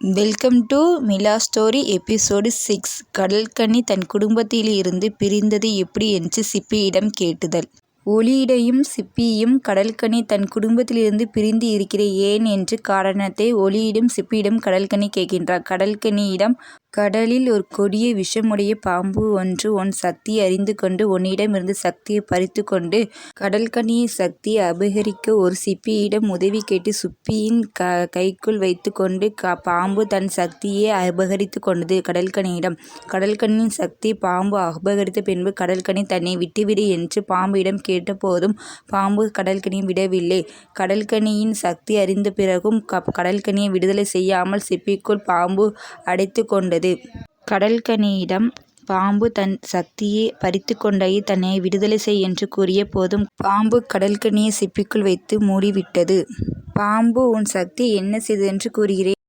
Welcome to Mila story episode 6. கடல்கன்னி தன் குடும்பத்தில் இருந்து பிரிந்தது எப்படி என்று சிப்பியிடம் கேட்டுதல். ஒளியிடையும் சிப்பியும் கடல்கன்னி தன் குடும்பத்திலிருந்து பிரிந்து இருக்கிற ஏன் என்று காரணத்தை ஒளியிடம் சிப்பியிடம் கடல்கன்னி கேட்கின்றார். கடல்கன்னியிடம், கடலில் ஒரு கொடிய விஷமுடைய பாம்பு ஒன்று உன் சக்தியை அறிந்து கொண்டு உன்னிடமிருந்து சக்தியை பறித்து கொண்டு கடல்கன்னியின் சக்தியை அபகரிக்க ஒரு சிப்பியிடம் உதவி கேட்டு சிப்பியின் கைக்குள் வைத்து கொண்டு பாம்பு தன் சக்தியை அபகரித்து கொண்டது. கடல்கன்னியிடம், கடல்கன்னியின் சக்தியை பாம்பு அபகரித்த பின்பு கடல்கன்னி தன்னை விட்டுவிடு என்று பாம்பிடம் கேட்டபோதும் பாம்பு கடல்கன்னியை விடவில்லை. கடல்கன்னியின் சக்தி அறிந்த பிறகும் கடல்கன்னியை விடுதலை செய்யாமல் சிப்பிக்குள் பாம்பு அடைத்து கொண்டது. கடல்கன்னியிடம், பாம்பு தன் சக்தியை பறித்து கொண்டதை தன்னை விடுதலை செய் என்று கூறிய போதும் பாம்பு கடல்கன்னியை சிப்பிக்குள் வைத்து மூடிவிட்டது. பாம்பு, உன் சக்தி என்ன செய்தது என்று கூறுகிறேன்.